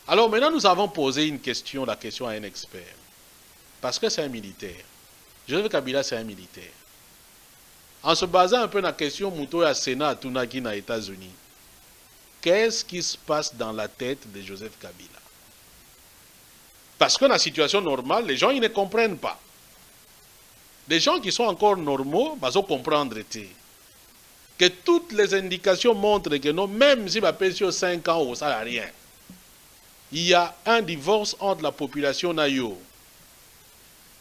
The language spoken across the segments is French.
Alors maintenant, nous avons posé une question, la question à un expert. Parce que c'est un militaire. Joseph Kabila, c'est un militaire. En se basant un peu sur la question Mouto et Sénat Tunaki aux États-Unis, qu'est-ce qui se passe dans la tête de Joseph Kabila? Parce que dans la situation normale, les gens ils ne comprennent pas. Les gens qui sont encore normaux, ils vont comprendre que toutes les indications montrent que non, même si ma pension 5 ans, ça n'a rien. Il y a un divorce entre la population Nayo.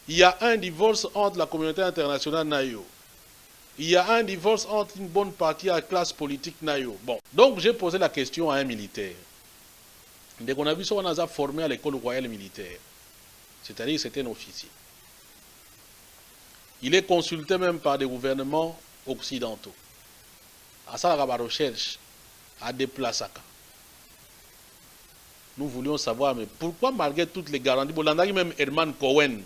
Il y a un divorce entre la communauté internationale Nayo. Il y a un divorce entre une bonne partie de la classe politique Nayo. Bon, donc j'ai posé la question à un militaire. Dès qu'on a vu ça, on a formé à l'école royale militaire. C'est-à-dire que c'était un officier. Il est consulté même par des gouvernements occidentaux. À ça, la recherche à déplacer. Nous voulions savoir, mais pourquoi malgré toutes les garanties, même Herman Cohen,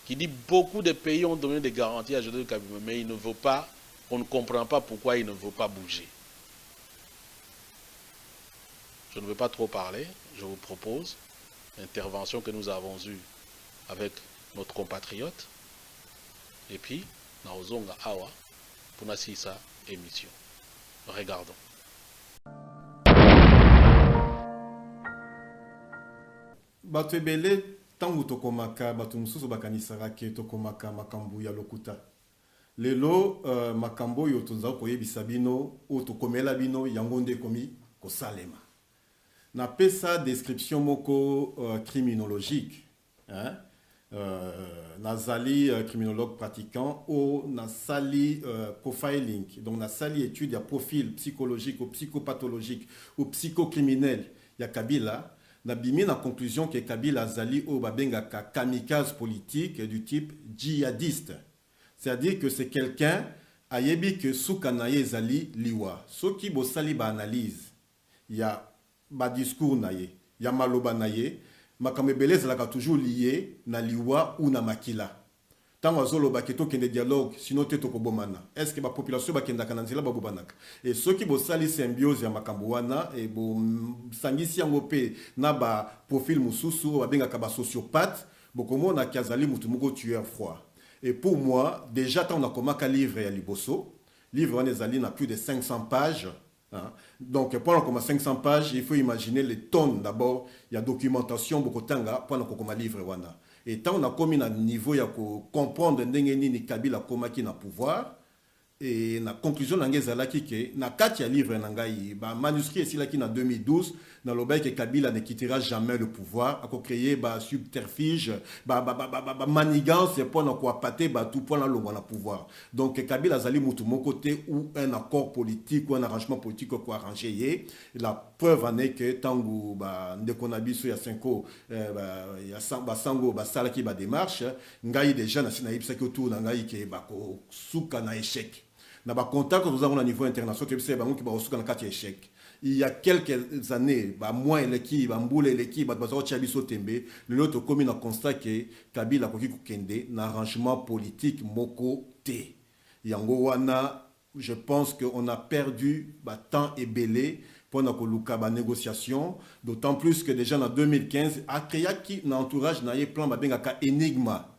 qui dit beaucoup de pays ont donné des garanties à Joseph Kabila, mais il ne veut pas, on ne comprend pas pourquoi il ne veut pas bouger. Je ne veux pas trop parler, je vous propose l'intervention que nous avons eue avec notre compatriote, et puis, Naozonga Awa, pour sa émission. Regardons. Bato ebele tangu tokomaka bato mususu bakanisaka ke tokomaka makambo ya lokuta. Lelo makambo yo tonza koyebisa bino o tokomela bino yango nde komi kosalema. Na pesa description moko criminologique, hein? Nazali criminologue pratiquant ou nasali profiling, donc nasali étude ya profil psychologique ou psychopathologique ou psychocriminel ya Kabila. Na bimi na conclusion que Kabila Zali o babengaka kamikaze politique du type djihadiste. C'est-à-dire que c'est quelqu'un ayebi que soukanaye Zali liwa. Soki bo sali ba analyse, ya ba discours naye, ya maloba naye, makambo ebele ezalaka toujours lié na liwa ou na makila. Tango azoloba ke tokende dialogue sino te tokobomana. Est-ce que la population bakendaka na nzela babobanaka? Et ceux qui bosali symbiose ya makambo wana et bo sangisi yango pe na ba profil mususu babengaka ba sociopathe, bokomona kiazali mutu moko tueur froid. Et pour moi, déjà tant on a komaka livre ya liboso, livre wana ezali na plus de 500 pages. Hein? Donc, pendant qu'on a 500 pages, il faut imaginer les tonnes d'abord. Il y a documentation, beaucoup de temps, pendant qu'on a livre. Et tant on a commis un niveau, il y a comprendre ni Kabila qui na pouvoir. Et la conclusion d'Angezalaki que na katia livre nangai ba manuscrit ici là qui en 2012 dans l'obéi que Kabila ne quittera jamais le pouvoir a créé ba subterfuge ba manigance pour na quoi pater ba tout pour na longo na pouvoir. Donc Kabila zali mutu mon côté ou un accord politique ou un arrangement politique quoi arrangé la preuve en est que tangu ba ndekonabiso ya 5 ya sango ba sala ki ba démarche ngai déjà na sina yipsa que autour ngai ke ba ko suka na échec. Dans le contact que nous avons au niveau international, il y a quelques années, moi et l'équipe, Mboule et l'équipe, l'autre commune a constaté que Kabila a un arrangement politique moko te. Yangowana, je pense qu'on a perdu temps et belé pour la négociation, d'autant plus que déjà en 2015, a créé un entourage n'a plan énigma.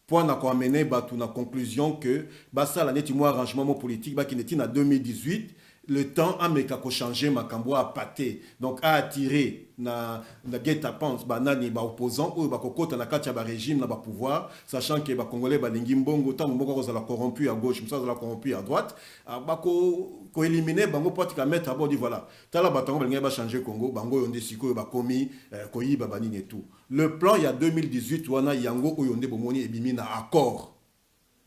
Pour amener la conclusion que ça la net arrangement politique qui était en 2018 le temps a changé makambo a pâté donc a attiré na guetta pense banani ba opposant ou ba kokota na katia ba régime na ba pouvoir sachant que ba congolais ba lingi mbongo tant moko za la corrompu à gauche ça za la corrompu à droite ba ko éliminer bango potika mettre à bord dit voilà tala ba tango ba changer Congo bango yonde siko ba komi koyiba banini et tout le plan il y a 2018 wana yango oyonde bomoni ebimi na accord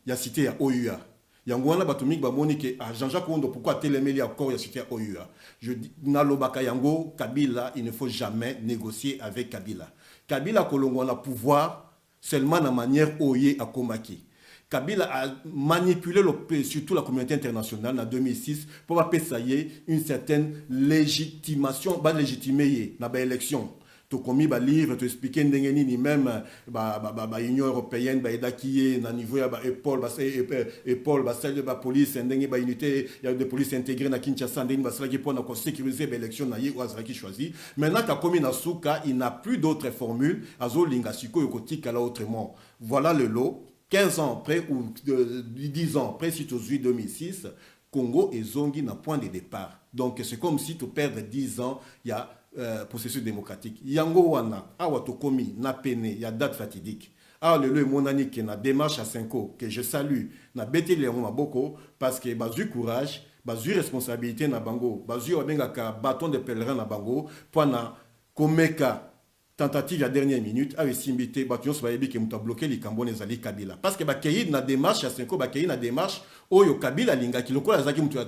il y a cité ya OUA yango wana batumik ba moni ke Jean-Jacques Ondo pourquoi telemeli accord ya cité ya OUA je dis na lobaka yango Kabila il ne faut jamais négocier avec Kabila kolongo na pouvoir seulement na manière oye à komaki Kabila a manipulé surtout la communauté internationale en 2006 pour appeler ça y est une certaine légitimation, légitimer dans l'élection. tokomi ba livre to expliquer ndenge nini même ba Union européenne ba edaki na niveau ya ba épaule ba salle ba police ndenge ba unité ya de police intégrée na Kinshasa ndenge ba salaki pour na sécuriser ba élection na ye ou azaki choisi. Maintenant ka komi na suka, il n'a plus d'autre formule azo linga siko yokotika là autrement. Voilà le lot. 15 ans après ou 10 ans après si tu as 2006, Congo et Zongi n'a point de départ. Donc c'est comme si tu perds 10 ans, il y a processus démocratique. Yango wana, awa tokomi, na pene, il y a date fatidique. Alors le monani qui na démarche à 5 ans, que je salue, na bete le maboko, parce que bazu courage, bazu responsabilité na bango, bazu obengaka bâton de pèlerin na bango, pour na komeka tentative à dernière minute avec Simbité, Batuyon Swayebi qui m'a bloqué les Cambonais Zali Kabila. Parce que Bakéi na démarche à 5 ans, Bakéi na démarche, Oyo Kabila Linga qui le quoi Zaki Moutou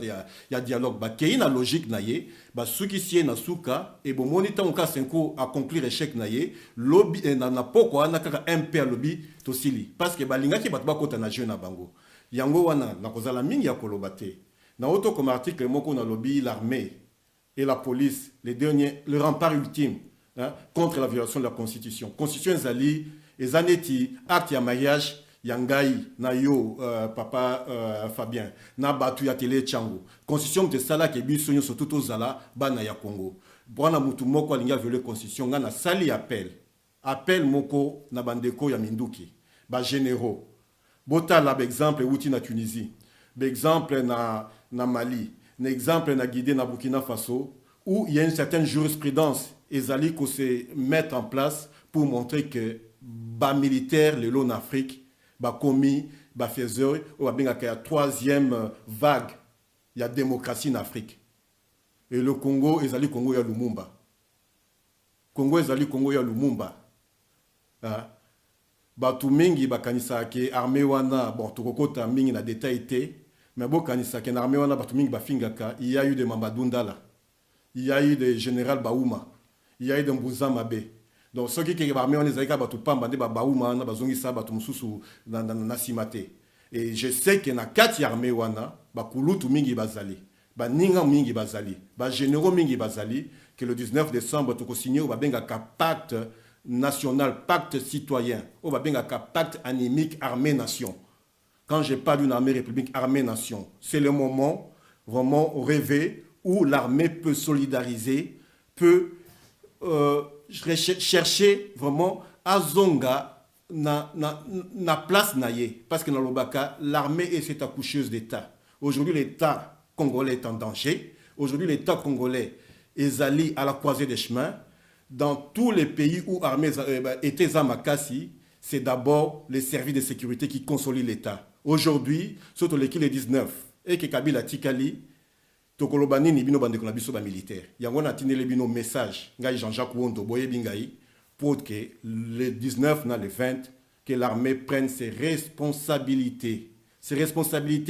ya dialogue. Bakéi na logique naye, Basuki Sie na Souka, et bon monita on cas 5 ans à conclure échec naye, lobby na poko na kaka MP lobby tosili. Parce que Balinga qui batba kota na jeune na bango. Yango wana na kozala mingi ya kolobate. Na auto comme article moko na lobby l'armée et la police, les derniers, le rempart ultime. Hein, contre la violation de la Constitution. Constitution Zali, et Zanetti, acte ya mariage, Yangai, Nayo, papa Fabien, na batu ya télé Tchango. Constitution de Sala qui est bisogno surtout aux Zala, bana ya Congo. Bwana mutu moko alinga violé Constitution, na sali appel. Appel moko na bandeko ya Minduki. Ba généraux. Bota la exemple outi na Tunisie. Exemple na Mali. Exemple na Guinée na Burkina Faso. Où il y a une certaine jurisprudence ezali ko se mettre en place pour montrer que les militaires le long en Afrique ba commis ba faiseur ou ba benga ka troisième vague il y a démocratie en Afrique et le Congo ezali Congo ya Lumumba Congo ezali Congo ya Lumumba ba tu mingi ba kanisa ke armée wana bon tokokota mingi na détail té mais bo kanisa ke na armée wana ba tu mingi ba fingaka il y a eu des Mambadundala, il y a eu des général Baouma, il y a eu des Mbouza Mabé. Donc ceux qui ont armé on les a dit batu pamba de Baouma na bazongi sa batu mususu na simate. Et je sais que na kati armée wana ba kulutu mingi bazali, ba ninga mingi bazali, ba généraux mingi bazali que le 19 décembre to ko signé ba benga ka pacte national, pacte citoyen, ou ba benga ka pacte anémique armée nation. Quand je parle d'une armée république armée nation, c'est le moment vraiment rêvé où l'armée peut solidariser, peut chercher vraiment à zonga na place naye. Parce que dans l'Obaka, l'armée est cette accoucheuse d'État. Aujourd'hui, l'État congolais est en danger. Aujourd'hui, l'État congolais est allé à la croisée des chemins. Dans tous les pays où l'armée était à Makassi, c'est d'abord les services de sécurité qui consolident l'État. Aujourd'hui, surtout l'équipe 19 et que Kabila Tikali, Tokolobani ni bino bande konabiso ba militaire. Yango na tinele bino message ngai Jean-Jacques Wondo boye bingai pour que le 19 na le 20 que l'armée prenne ses responsabilités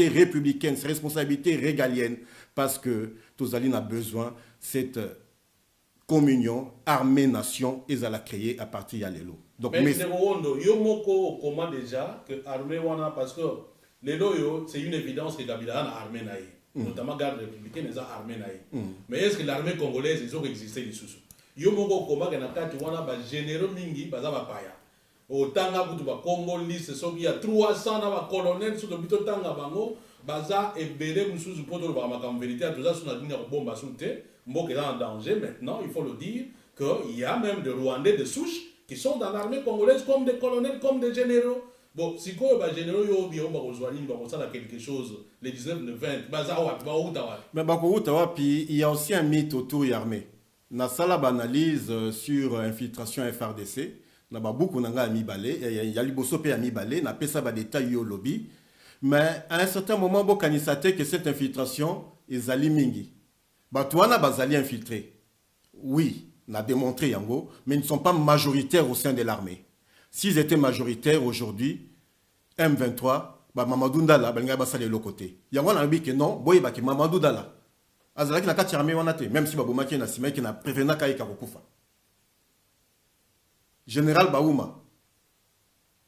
républicaines, ses responsabilités régaliennes parce que Tozali a besoin de cette communion armée nation et à la créer à partir de l'élo. Donc mais Wondo yomoko comment déjà que armée wana parce que l'élo c'est une évidence que Kabila a armée naïe. Notamment garde républicaine et armée naïe. Mais est-ce que l'armée congolaise ils ont existé les sous? Yomoko combat que nakati wana ba généraux mingi baza ba paya. Otanga kutu ba Congolais so il y a 300 na ba colonel sur le bito tanga bango baza ebele mususu poto ba makam vérité tout ça sur la ligne bomba soute mboka est en danger maintenant il faut le dire que il y a même des Rwandais de souche qui sont dans l'armée congolaise comme des colonels comme des généraux. Bon, si quoi les généraux yo bien ba rejoindre ba ça quelque chose les 19 le 20 bazawa ba utawa. Mais ba ko utawa puis il y a aussi un mythe autour de l'armée. Na sala analyse sur infiltration FRDC, na ba beaucoup nanga mi balé, il y a liboso pe mi balé, na pesa ba détail yo lobby. Mais à un certain moment bo kanisate que cette infiltration ezali mingi. Ba tuana bazali infiltré. Oui, n'a démontré yango, mais ils ne sont pas majoritaires au sein de l'armée. S'ils étaient majoritaires aujourd'hui, M23, bah Mamadou Ndala, bah nga basale l'autre côté. Yango na bi que non, boye ba ki Mamadou Ndala. Azalaki na kati armée wana te, même si baboma ki na sima ki na prévena kai ka kokufa. Général Baouma.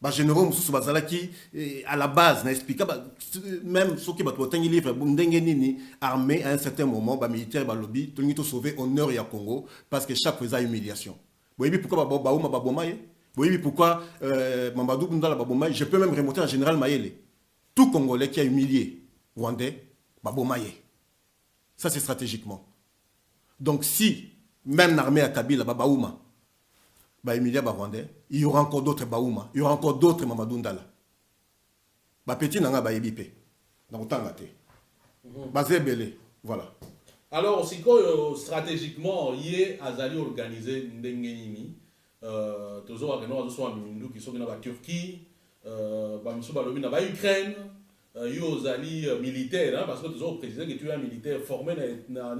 Bah généraux mususu bazalaki à la base na expliquer même ceux qui ba totangi livre ndenge nini armée à un certain moment bah militaire ba lobby to sauver honneur ya Congo parce que chaque fois ça humiliation. Boyebi pourquoi Baouma Babomaye. Boyebi pourquoi Mamadou Bundala Babomaye. Je peux même remonter en général Mayele. Tout Congolais qui a humilié Rwandais, Babomaye. Ça, c'est stratégiquement. Donc, si même l'armée à Kabila, Baouma, Emilia Rwandais, il y aura encore d'autres Baouma, il y aura encore d'autres Mamadou Ndala. Petit Nanga Bayebipe. Dans le temps, Bazé Belé. Voilà. Alors, si stratégiquement, il y a Azali organisé Ndengenini, toujours avec nous, qui sont dans la Turquie, dans l'Ukraine, il y a Azali militaire, parce que toujours précisé que tu es un militaire formé dans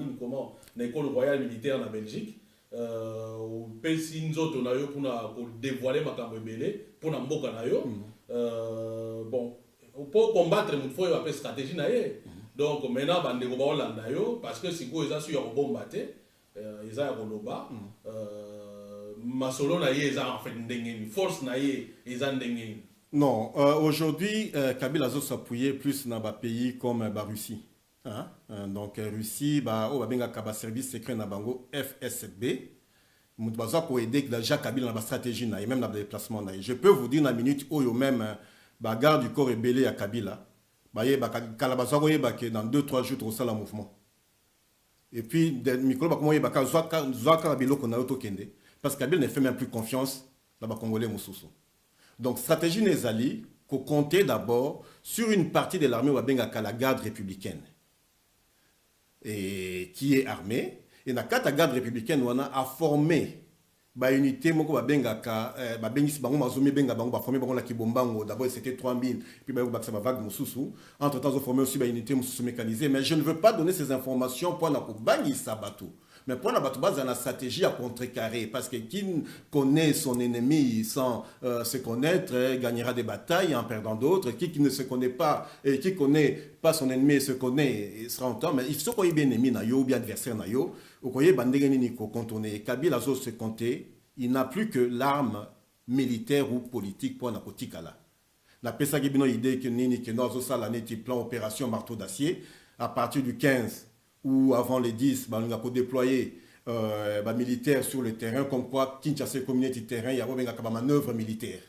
l'école royale militaire en Belgique. Au pays nzoto na yo pour dévoiler ma cambébélé pour na mboka na yo bon pour combattre il faut une stratégie na ye donc maintenant bande ko ba Hollande yo parce que si ko eza sur ya bombaté eza ya koloba masolo na ye eza en fait ndengeni force na ye eza ndengeni. Non, aujourd'hui Kabila zo s'appuyer plus dans des pays comme la Russie. Hein? Donc Russie benga service secret na bango FSB mutubaza ko aider déjà Kabila na stratégie na et même dans le déplacement na. Je peux vous dire na minute oyo même bagarre du corps rebellé à Kabila kalabaza ko yeba que dans 2-3 jours ça la mouvement. Et puis micro ba komo yeba ka zwaka biloko na to kende parce que Kabila ne fait même plus confiance dans ba congolais mususu. Donc stratégie nezali ko compter d'abord sur une partie de l'armée benga la garde républicaine. Et qui est armé et la garde républicaine a formé une unité moko benga bengisi bango mazomi benga bango formé bango la kibombango d'abord c'était 3000 puis ba ça va vague mususu entre temps ils ont formé aussi une unité mususu mécanisée mais je ne veux pas donner ces informations pour na ko bangisa batou mais pour la batou base la stratégie à contrecarrer parce que qui connaît son ennemi sans se connaître gagnera des batailles en perdant d'autres qui ne se connaît pas et qui connaît pas son ennemi et se connaît et sera en temps mais il faut qu'il y ait bien ennemi na yo ou bien adversaire na yo ou qu'il y ait bandegeni ni ko contourner Kabila zo se compter il n'a plus que l'arme militaire ou politique pour na kotikala la pesa ki bino idée que nini que no zo sala neti plan opération marteau d'acier à partir du 15 ou avant les 10, on a déployé militaires sur le terrain, comme quoi Kinshasa communauté terrain, il y a une manœuvre militaire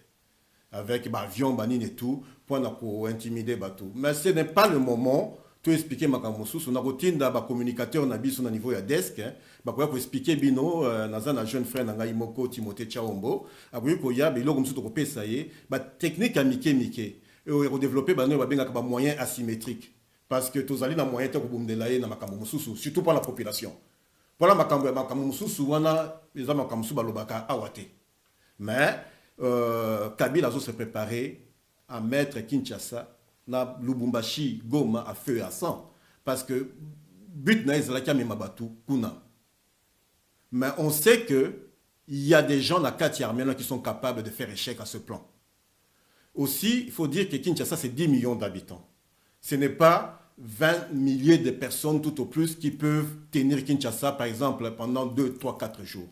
avec avions, banines et tout, pour intimider bateau. Mais ce n'est pas le moment de expliquer ma camouflage. On a routine d'un communicateur na biso na niveau ya desk, pour expliquer bino dans un jeune frère nanga Imoko Timothée Chaombo, après ko ya bilo comme ça ko pesa ye, technique à mike et redévelopper banane benga ka moyen asymétrique. Parce que tous allez dans moyen de boumdelaye na makambo mususu surtout pour la population. Pour la makambo mususu wana les hommes makambo mususu balobaka awate. Mais Kabila a se préparé à mettre Kinshasa na Lubumbashi Goma à feu et à sang parce que but na ezalaki amemabatu kuna. Mais on sait que il y a des gens dans la quartier arménien qui sont capables de faire échec à ce plan. Aussi, il faut dire que Kinshasa c'est 10 millions d'habitants. Ce n'est pas 20 milliers de personnes tout au plus qui peuvent tenir Kinshasa, par exemple, pendant 2, 3, 4 jours.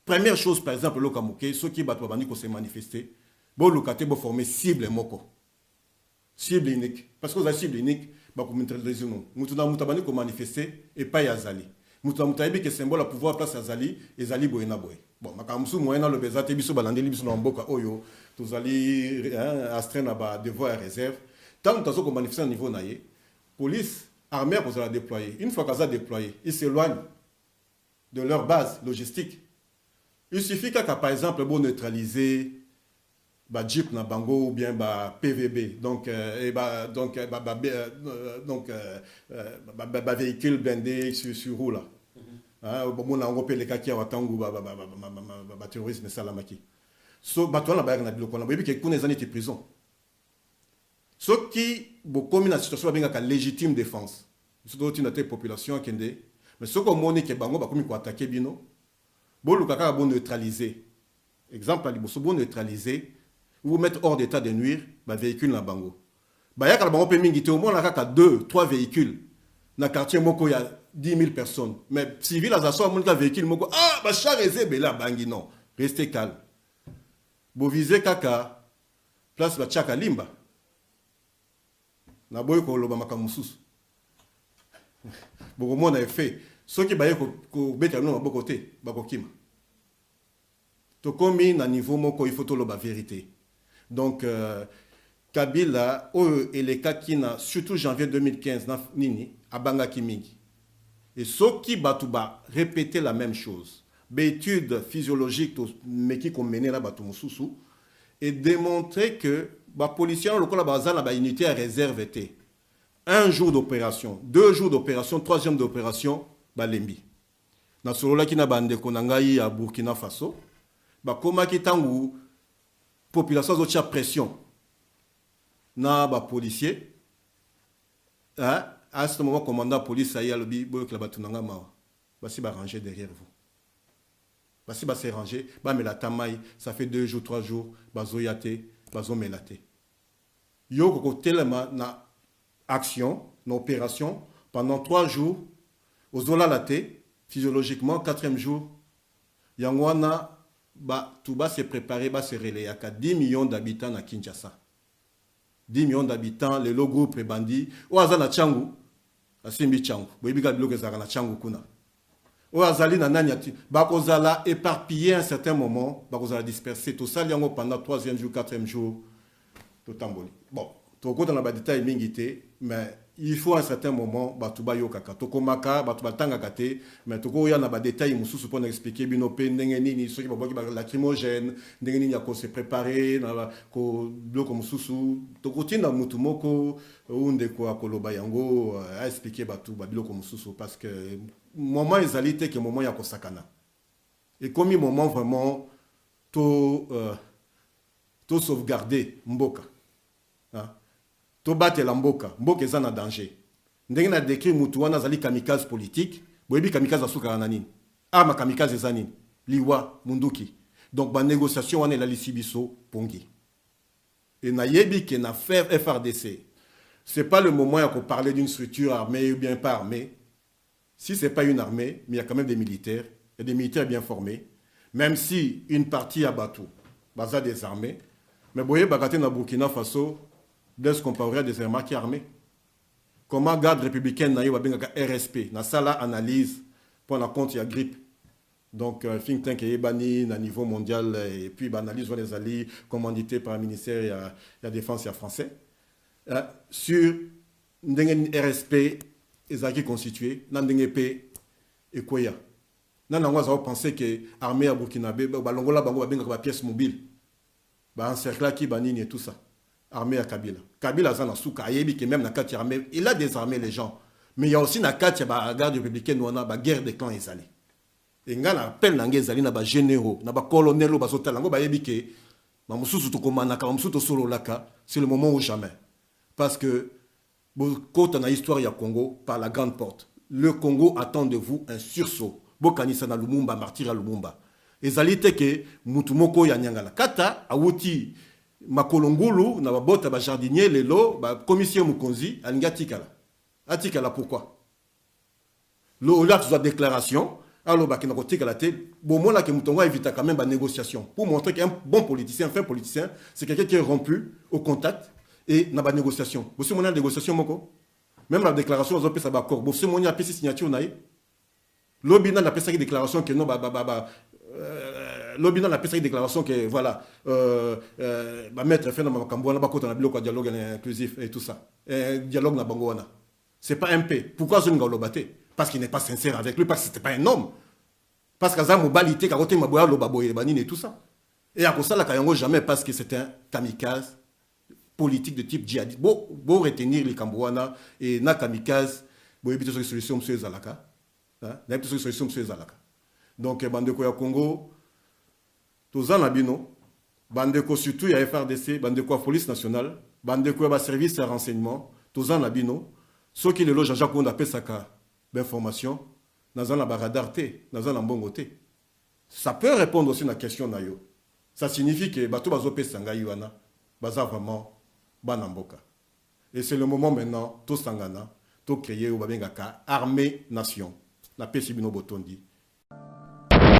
Première chose, par exemple, le Kamuke, ceux qui battent pour se manifester, bon, le Kate, bon, former cible moko. Cible unique. Parce que vous avez cible unique, bah, comme une raison. Moutouda Moutabani ko manifester et pas Yazali. Moutouda Moutabi qui est symbole à pouvoir place Yazali, et Zali Boyena Boy. Bon, Makamsou, moyen le Bezate, Biso Balandeli, Biso Namboka, Oyo, tous allez astreindre à devoir et réserve. Tant que vous manifestez au niveau naïe, police, armée, vous allez déployer. Une fois qu'ils ont déployé, ils s'éloignent de leur base logistique. Il suffit qu'à par exemple, pour neutraliser Jeep na bango ou bien PVB, donc véhicule blindé sur roue là. Bon, on a repéré les cas qui ont tangu terrorisme salamaki. So, bateau na bague na biloko na baby qui connaît les années de prison. Ceux qui ont une situation de légitime défense, c'est une population qui est mais ceux qui ont attaqué bango bakomi ko attaquer bino, bon le kaka bon neutraliser. Exemple ali boso bon neutraliser, vous mettre hors d'état de nuire ba véhicule na bango. Ba ya kala bango pe mingi te au moins na kaka 2, 3 véhicules. Na quartier moko ya 10 000 personnes. Mais civil azaso mon véhicule moko ba charezé bela bangi non. Restez calme. Bo viser kaka place ba chaka limba. Na boy ko loba makamususu boko mona effet soki baye ko beta no maboko te bakokima tokomi na niveau moko il faut to la vérité. Donc Kabila et les cas qui na surtout janvier 2015 na nini abanga kimingi. Et ceux qui batouba répéter la même chose. L'étude physiologique mais qui qu'on menait là batou mususu et démontrer que les policiers ont une unité à réserve était 1 jour d'opération, 2 jours d'opération, 3e d'opération, balembi. Na solola ki na bande konangai à Burkina Faso, ba koma ki tangu population zo tia pression na ba policier. Hein, à ce moment commandant police aïe alobi boyo la batunanga mawa. Basi ba ranger derrière vous. Basi ba se ranger, ba me la tamai, ça fait 2 jours, 3 jours, bazo yate, bazo melate. Yo koko telema na action, na opération pendant 3 jours, ozola late physiologiquement 4e jour, yangwana ba tout bas se préparer, ba se relayer à 10 millions d'habitants à Kinshasa. 10 millions d'habitants, les logos pré-bandits, ou azana changu, asimbi changu, boyibika bloke zara changu kuna. Ou azali na nanyati, bakozala éparpillé à un certain moment, bakozala dispersé, tout ça yango pendant 3e jour, 4e jour, tout tamboli. Bon, tout le monde a des détails mingité, mais il faut à un certain moment, batuba yo kaka, tokomaka, batuba tanga kate, mais toko ya na ba détails mususu pour expliquer binope ndengeni ni soki baboki ba lacrymogène, ndengeni ya ko se préparer na ko bloko mususu, toko tinda mutu moko unde ko akoloba yango a expliquer batuba biloko mususu parce que moment ezalité que moment ya ko sakana. Et comme il moment vraiment to sauvegarder mboka. Hein? To battre la mboka eza na danger. Ndenge na décrit mutu wana zali kamikaze politique, boyebi kamikaze asuka na nini? Ma kamikaze eza nini? Liwa munduki. Donc ba négociation wana la lisibiso pongi. Et na yebi ke na faire FRDC. C'est pas le moment à parler d'une structure armée ou bien pas armée. Si c'est pas une armée, mais il y a quand même des militaires, il y a des militaires bien formés, même si une partie a battu, baza des armées, mais boye bagate na Burkina Faso de ce qu'on parlerait des remarques armées. Comment garde républicaine na yo bengaka RSP na sala analyse pour la compte il y a grippe. Donc think tank est banni à niveau mondial et puis analyse les alliés commandité par le ministère de la défense français sur ndenge RSP ezaki constitué na ndenge pe ekoya. Na ngwa za penser que armée à Burkinabé balongola bango bengaka ba pièce mobile. Ba encercler qui banini et tout ça. Armée à Kabila. Kabila zana souka ayebi que même na kati armée, il a désarmé les gens. Mais il y a aussi na kati ba garde républicaine wana ba guerre des clans ezali. Et nga na appel na ngezali na ba généraux, na ba colonels ba sotala ngo ba yebi que ba mususu to komana ka mususu to solo laka, c'est le moment ou jamais. Parce que quand on a histoire ya Congo par la grande porte, le Congo attend de vous un sursaut. Bokanisa na Lumumba, martyr à Lumumba. Ezali te ke mutumoko ya nyangala. Kata awuti makolongulu na babota ba jardinier lelo ba commission mukonzi alinga tikala. Atikala pourquoi? Lo là tu déclaration alors ba kinako tikala te bon mona ke mutongo évita quand même ba négociation pour montrer qu'un bon politicien, un fin politicien, c'est quelqu'un qui est rompu au contact et na ba négociation. Vous savez mon négociation moko? Même la déclaration aux opérations d'accord. Vous savez mon apesi signature naï. L'obina n'a pas cette déclaration que non l'obina n'a pas cette déclaration que voilà mettre fin dans ma camboana ba kota na biloko dialogue inclusif et tout ça. Dialogue na bangoana. C'est pas un P. Pourquoi je ne l'obate? Parce qu'il n'est pas sincère avec lui, parce que c'était pas un homme. Parce que ça mobalité ka côté maboya lo baboye banine et tout ça. Et à cause ça la kayango jamais parce que c'est un kamikaze politique de type djihadiste. Bon retenir les Cambouana et na kamikaze bo éviter cette solution monsieur Zalaka. Donc, Bandeko ya Congo, tous en abino, Bandeko surtout ya FRDC, Bandeko police nationale, Bandeko ya service de renseignement, tous en abino, ceux qui le logent à Jacques Onda Pesaka, d'information, dans un radar T, dans un bon côté. Ça peut répondre aussi à la question nayo. Ça signifie que Bato Bazo Pesanga Yuana, Baza vraiment Banamboka. Et c'est le moment maintenant, tout Sangana, tout créer ou Babengaka, armée nation. La paix Sibino Botondi.